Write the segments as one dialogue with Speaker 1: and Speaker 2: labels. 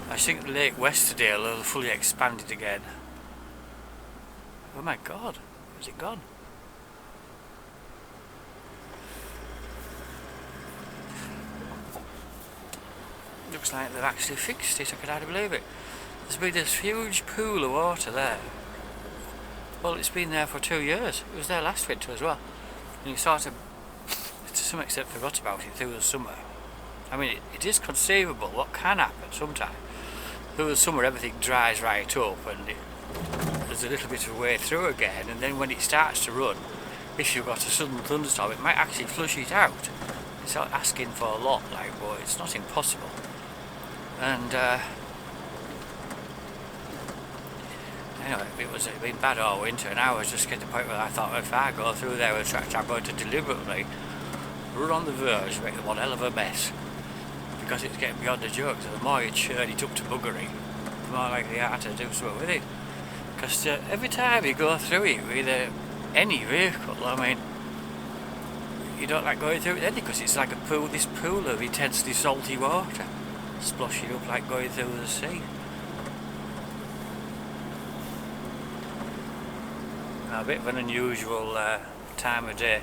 Speaker 1: I think Lake Westerdale will fully expanded again. Oh my god, where's it gone? Looks like they've actually fixed it, I can hardly believe it. There's been this huge pool of water there. Well, it's been there for 2 years. It was there last winter as well. And you sort of, to some extent, forgot about it through the summer. I mean, it is conceivable what can happen sometime. Through the summer everything dries right up and there's a little bit of a way through again, and then when it starts to run, if you've got a sudden thunderstorm, it might actually flush it out. It's not asking for a lot, like, but it's not impossible. And anyway, it's been bad all winter, and I was just getting to the point where I thought, well, if I go through there with a tractor, I'm going to deliberately run on the verge, make one hell of a mess, because it's getting beyond the joke. So the more you churn it up to buggery, the more likely you are to do something with it. Because every time you go through it with any vehicle, I mean, you don't like going through it then, because it's like a pool, this pool of intensely salty water, sploshing up like going through the sea. A bit of an unusual time of day.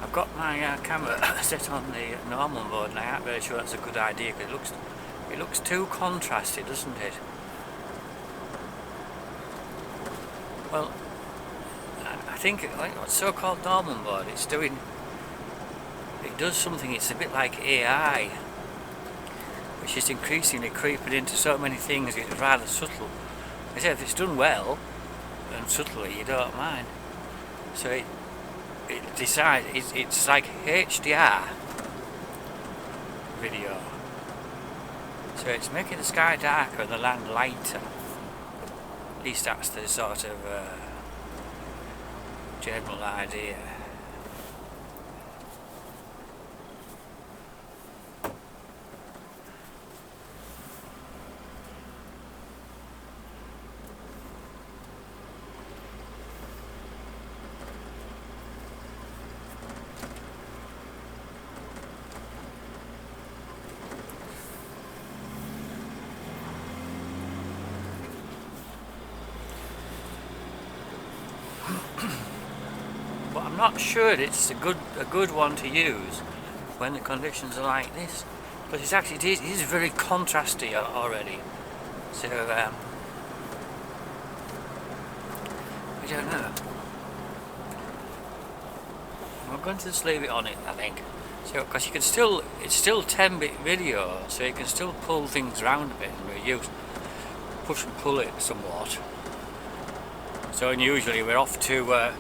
Speaker 1: I've got my camera set on the normal mode, and I ain't really sure that's a good idea, because it looks too contrasted, doesn't it? Well, I think what's so-called normal mode, it does something. It's a bit like AI, which is increasingly creeping into so many things. It's rather subtle. I say if it's done well and subtly, you don't mind. So it decides it's like HDR video. So it's making the sky darker and the land lighter. At least that's the sort of general idea. But I'm not sure it's a good one to use when the conditions are like this, because it is very contrasty already. So I don't know. I'm going to just leave it on it, I think. So because it's still 10-bit video, so you can still pull things around a bit and push and pull it somewhat. So unusually we're off to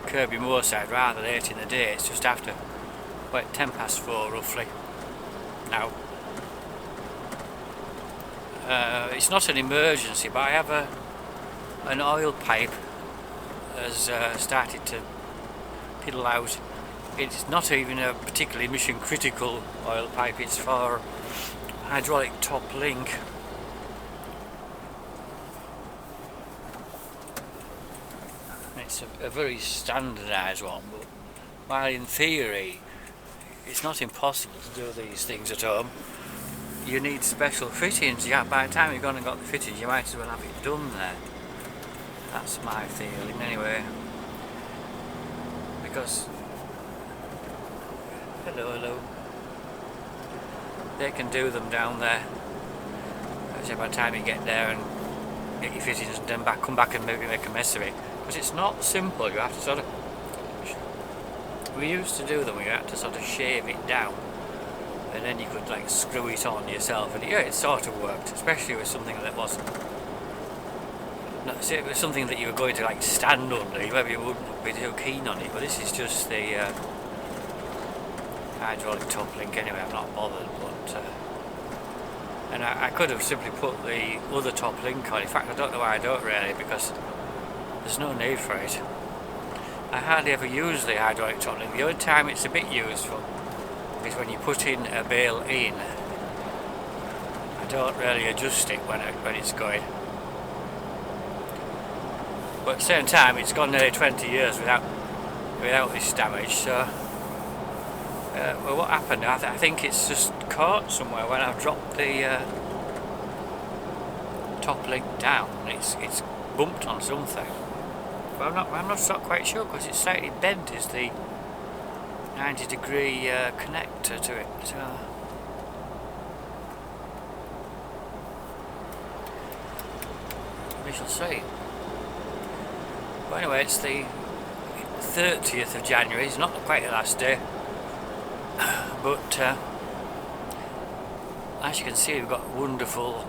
Speaker 1: Kirby Moorside rather late in the day. It's just after 4:10 roughly now. It's not an emergency, but I have an oil pipe has started to piddle out. It's not even a particularly mission critical oil pipe, it's for hydraulic top link. It's a very standardised one, but while in theory it's not impossible to do these things at home, you need special fittings. By the time you've gone and got the fittings, you might as well have it done there. That's my feeling anyway. Because hello, they can do them down there. So by the time you get there and get your fittings and then come back and maybe make a mess of it. But it's not simple. You have to sort of. We used to do them. You had to sort of shave it down, and then you could like screw it on yourself. And yeah, it sort of worked, especially with something that wasn't. It was something that you were going to like stand under. Maybe you wouldn't be too keen on it. But this is just the hydraulic top link. Anyway, I'm not bothered. But and I could have simply put the other top link on. In fact, I don't know why I don't really, because there's no need for it. I hardly ever use the hydraulic top link. The only time it's a bit useful is when you put in a bale in. I don't really adjust it when it's going. But at the same time, it's gone nearly 20 years without this damage. So, well, what happened? I think it's just caught somewhere when I've dropped the toppling down. It's bumped on something, but I'm not quite sure because it's slightly bent. Is the 90-degree connector to it? So we shall see. But anyway, it's the 30th of January. It's not quite the last day, but as you can see, we've got wonderful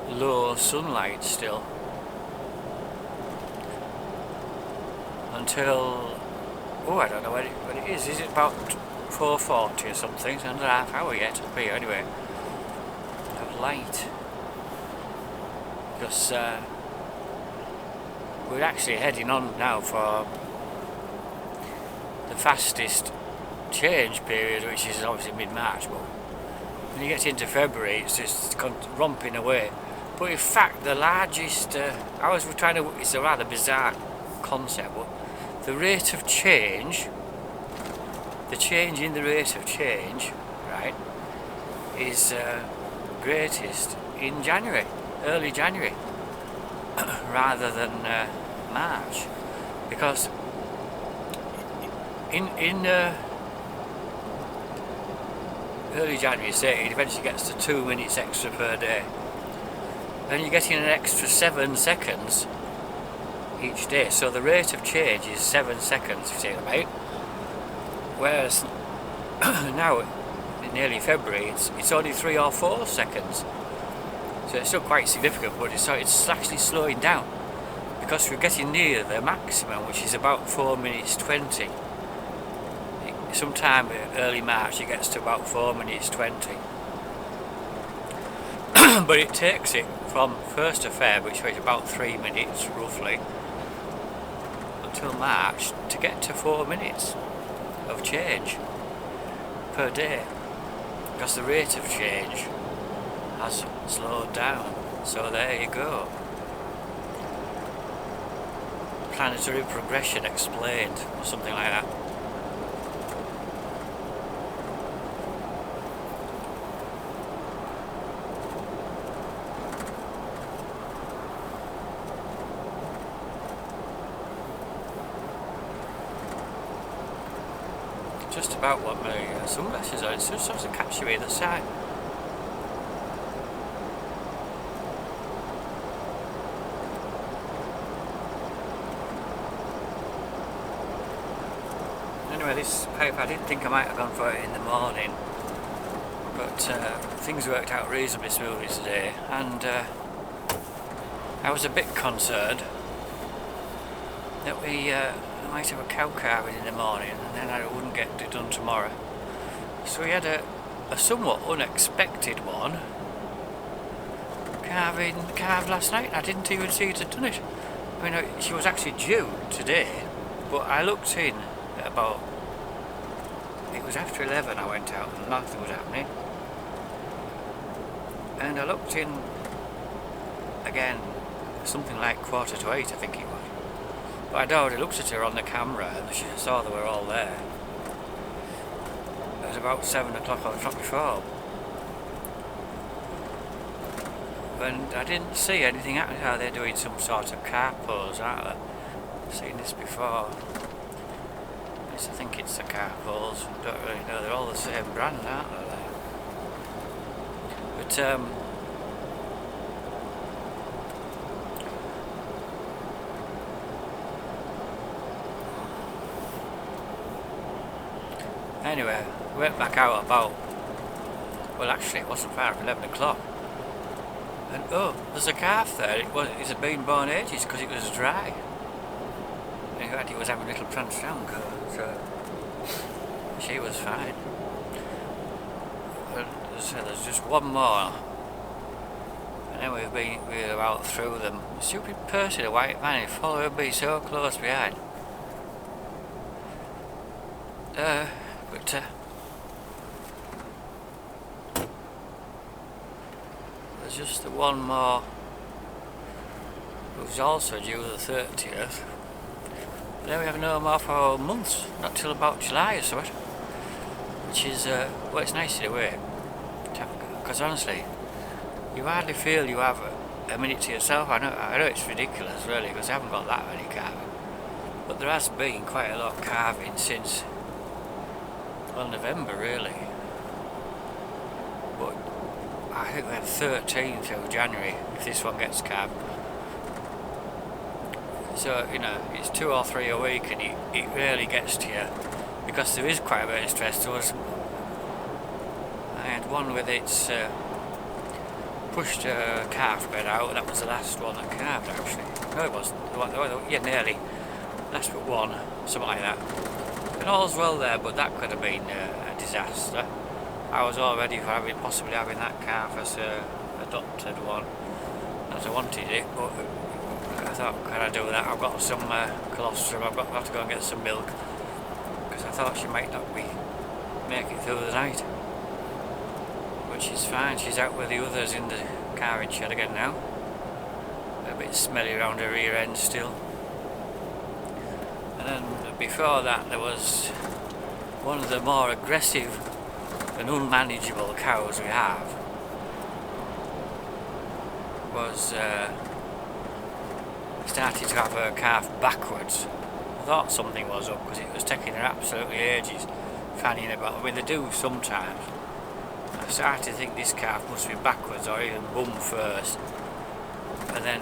Speaker 1: low sunlight still until, oh, I don't know what it is. Is it about 4:40 or something? It's another half hour yet up here anyway of light, because we're actually heading on now for the fastest change period, which is obviously mid-March, but when you get into February it's just romping away. But in fact the largest, it's a rather bizarre concept, but the rate of change, the change in the rate of change, right, is greatest in January, early January, rather than March, because in early January, say, it eventually gets to 2 minutes extra per day. Then you're getting an extra 7 seconds each day, so the rate of change is 7 seconds, if you take them out. Whereas now, in early February, it's only 3 or 4 seconds. So it's still quite significant, but it's actually slowing down, because we're getting near the maximum, which is about 4 minutes 20. Sometime early March it gets to about 4 minutes 20. But it takes it from 1st of Feb, which is about 3 minutes roughly, until March to get to 4 minutes of change per day, because the rate of change has slowed down. So there you go. Planetary progression explained, or something like that. Just about what my sunglasses are. It's just sort of catching me at the side. Anyway, this pipe, I didn't think I might have gone for it in the morning, but things worked out reasonably smoothly today, and I was a bit concerned that we might have a cow calving in the morning, and then I wouldn't get it done tomorrow. So we had a somewhat unexpected one calved last night. I didn't even see it had done it. I mean, she was actually due today, but I looked in at about, it was after 11 I went out and nothing was happening, and I looked in again something like 7:45 I think it was. But I'd already looked at her on the camera and she saw they were all there. It was about 7 o'clock on the trot before. And I didn't see anything happening. How they're doing some sort of car pose, aren't they? I've seen this before. I think it's the car pose. Don't really know. They're all the same brand, aren't they? But anyway, we went back out about, well actually it wasn't far, 11 o'clock. And oh, there's a calf there. It had been born ages because it was dry. In fact, it was having a little prance down, so she was fine. And so there's just one more. And then we're about through them. The stupid person, a white man, he followed me so close behind. But there's just the one more who's also due the 30th. But then we have no more for months, not till about July or something. Which is, well, it's nice in a way, because honestly, you hardly feel you have a minute to yourself. I know it's ridiculous really, because I haven't got that many carving, but there has been quite a lot of carving since, well, November really. But I think we had 13 till January if this one gets carved. So, you know, it's 2 or 3 a week, and it really gets to you, because there is quite a bit of stress to us. I had one with its pushed a calf bed out. That was the last one that calved, actually. No, it wasn't. Yeah, nearly. Last but one, something like that. And all's well there, but that could have been a disaster. I was all ready for possibly having that calf as a adopted one, as I wanted it, but I thought, can I do that? I've got some colostrum, I've got to go and get some milk, because I thought she might not make it through the night. Which is fine, she's out with the others in the carving shed again now. A bit smelly around her rear end still. And then before that there was one of the more aggressive and unmanageable cows we have. Was started to have her calf backwards. I thought something was up, because it was taking her absolutely ages fanning about. I mean, they do sometimes. I started to think this calf must be backwards, or even bum first, and then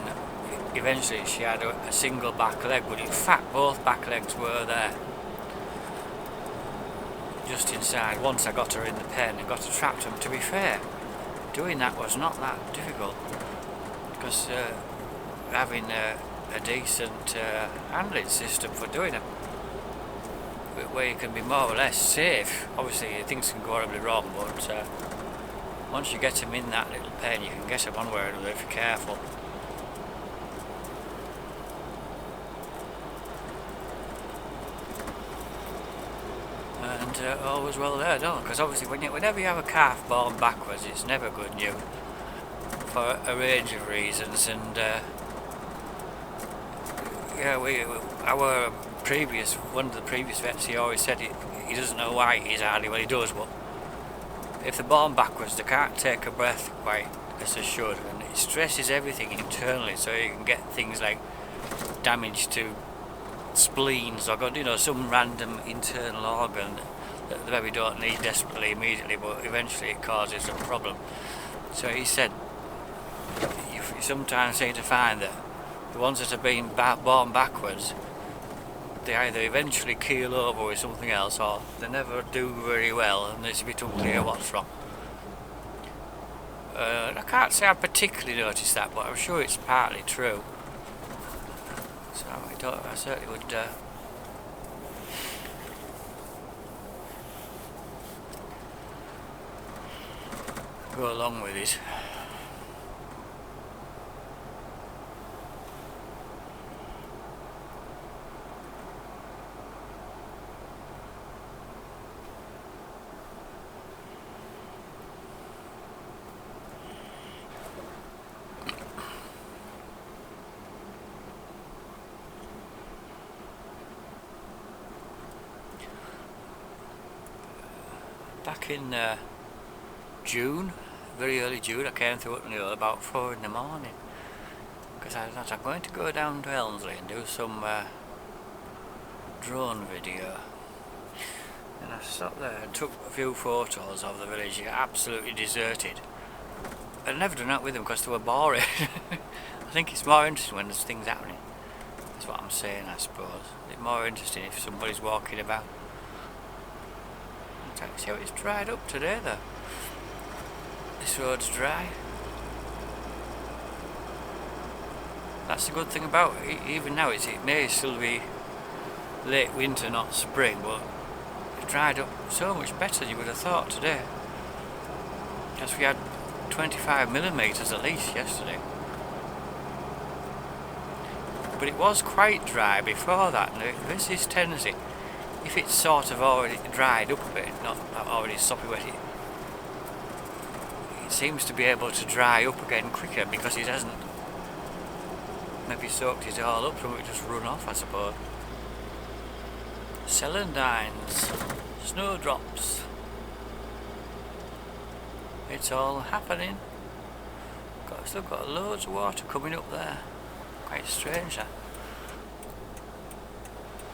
Speaker 1: eventually she had a single back leg, but in fact both back legs were there, just inside. Once I got her in the pen and got her trapped, and to be fair, doing that was not that difficult, because having a decent handling system for doing it, where you can be more or less safe. Obviously things can go horribly wrong, but once you get them in that little pen, you can get them one way or another if you're careful. And all was well there, don't? Because obviously whenever you have a calf born backwards, it's never good news for a range of reasons. And yeah, one of the previous vets, he always said he doesn't know why it is hardly, well he does, but if they're born backwards they can't take a breath quite as they should, and it stresses everything internally, so you can get things like damage to spleens, or some random internal organ that the baby don't need desperately immediately, but eventually it causes a problem. So he said you sometimes seem to find that the ones that have been born backwards, they either eventually keel over with something else, or they never do very well, and it's a bit unclear what's wrong. I can't say I particularly noticed that, but I'm sure it's partly true. So I certainly would go along with it. Back in June, very early June, I came through Utton about 4 in the morning, because I thought I'm going to go down to Elmsley and do some drone video. And I stopped there and took a few photos of the village, absolutely deserted. I'd never done that with them because they were boring. I think it's more interesting when there's things happening. That's what I'm saying, I suppose. It's more interesting if somebody's walking about. See how it's dried up today though. This road's dry. That's the good thing about it. Even now it may still be late winter, not spring, but it dried up so much better than you would have thought today. Because we had 25mm at least yesterday. But it was quite dry before that, and there's this tendency, if it's sort of already dried up a bit, not already soppy wet, it seems to be able to dry up again quicker because it hasn't maybe soaked it all up, so it just run off, I suppose. Celandines, snowdrops, it's all happening. Still got loads of water coming up there. Quite strange that.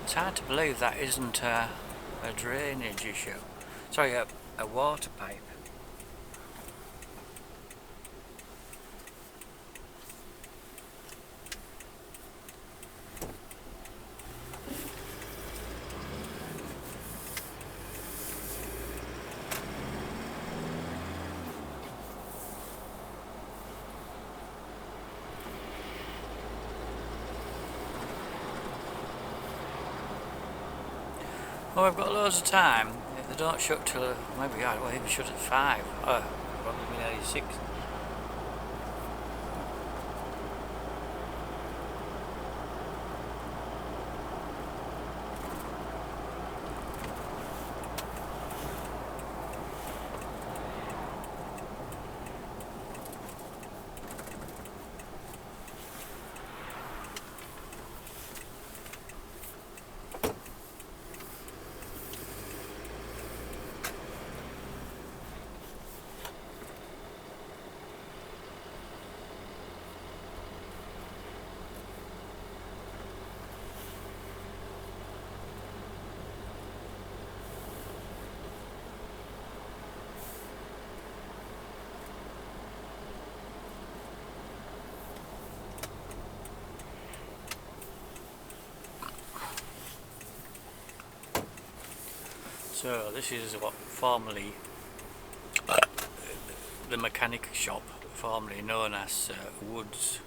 Speaker 1: It's hard to believe that isn't a drainage issue. Sorry, a water pipe. Well, we've got loads of time. If they don't shut till maybe even shut at 5. Oh, probably nearly 6. So this is what formerly the mechanic shop, formerly known as Woods.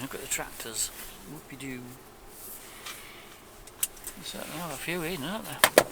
Speaker 1: Look at the tractors. Whoopie-doo. They certainly have a few in, aren't they?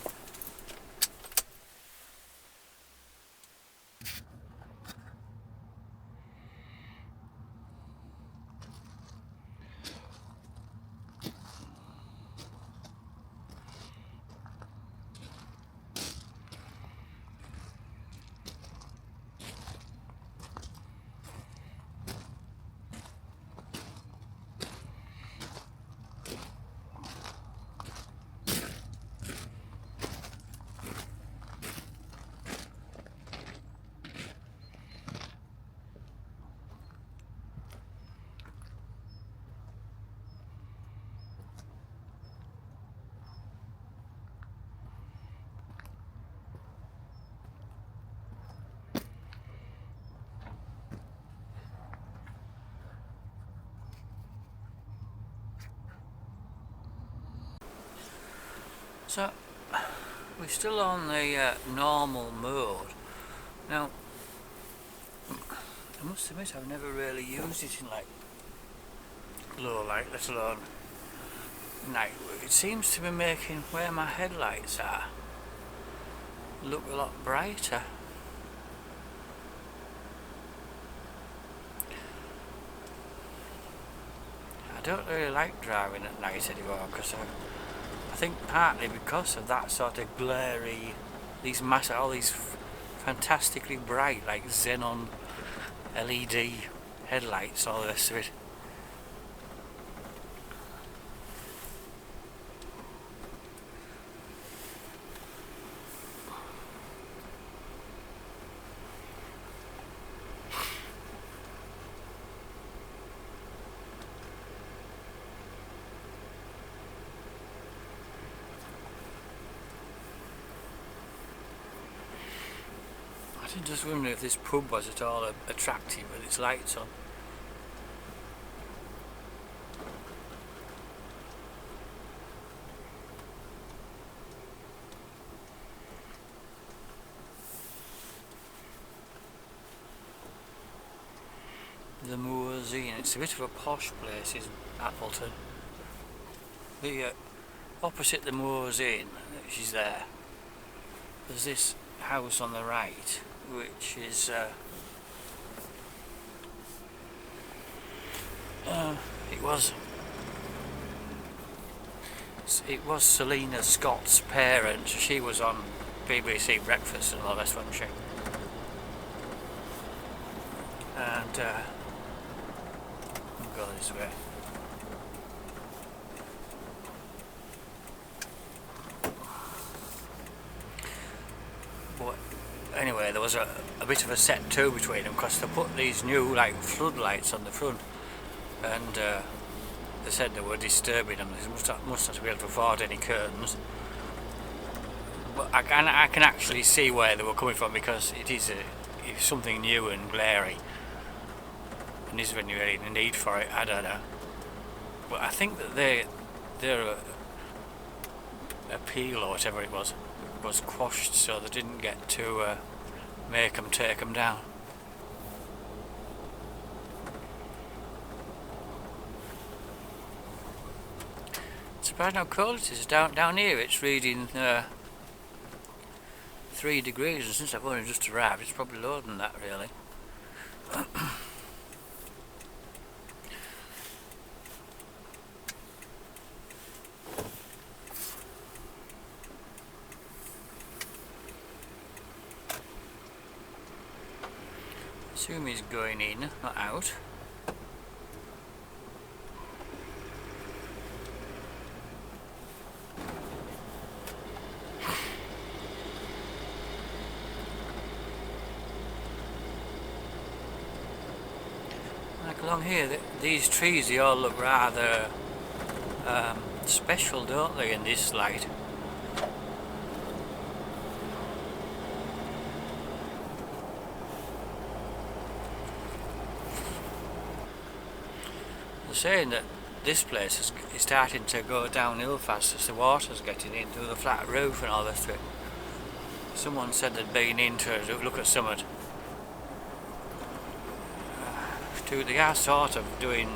Speaker 1: So we're still on the normal mode. Now, I must admit I've never really used it in like low light, let alone night. It seems to be making where my headlights are look a lot brighter. I don't really like driving at night anymore because I think partly because of that sort of glary, all these fantastically bright, like xenon LED headlights, all the rest of it. I'm just wondering if this pub was at all attractive with its lights on. The Moors Inn. It's a bit of a posh place, is Appleton. The opposite the Moors Inn, which is there, there's this house on the right, which is It was Selena Scott's parents. She was on BBC Breakfast and all the rest, wasn't she? And we'll go this way. But anyway, there was a bit of a set to between them because they put these new like floodlights on the front, and they said they were disturbing them. They must have to be able to afford any curtains. But I can actually see where they were coming from, because it's something new and glary, and is there really a need for it? I don't know. But I think that their appeal or whatever it was quashed, so they didn't get to make them take them down. It's surprising how cold it is. Down here it's reading 3 degrees, and since I've only just arrived it's probably lower than that really. Assume he's going in, not out. Like along here, these trees, they all look rather special, don't they, in this light? They're saying that this place is starting to go downhill fast as the water's getting in through the flat roof and all this. Someone said they'd been in to look at something. They are sort of doing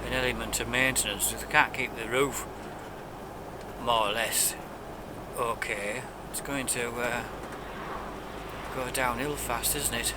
Speaker 1: an element of maintenance. If they can't keep the roof more or less okay, it's going to go downhill fast, isn't it?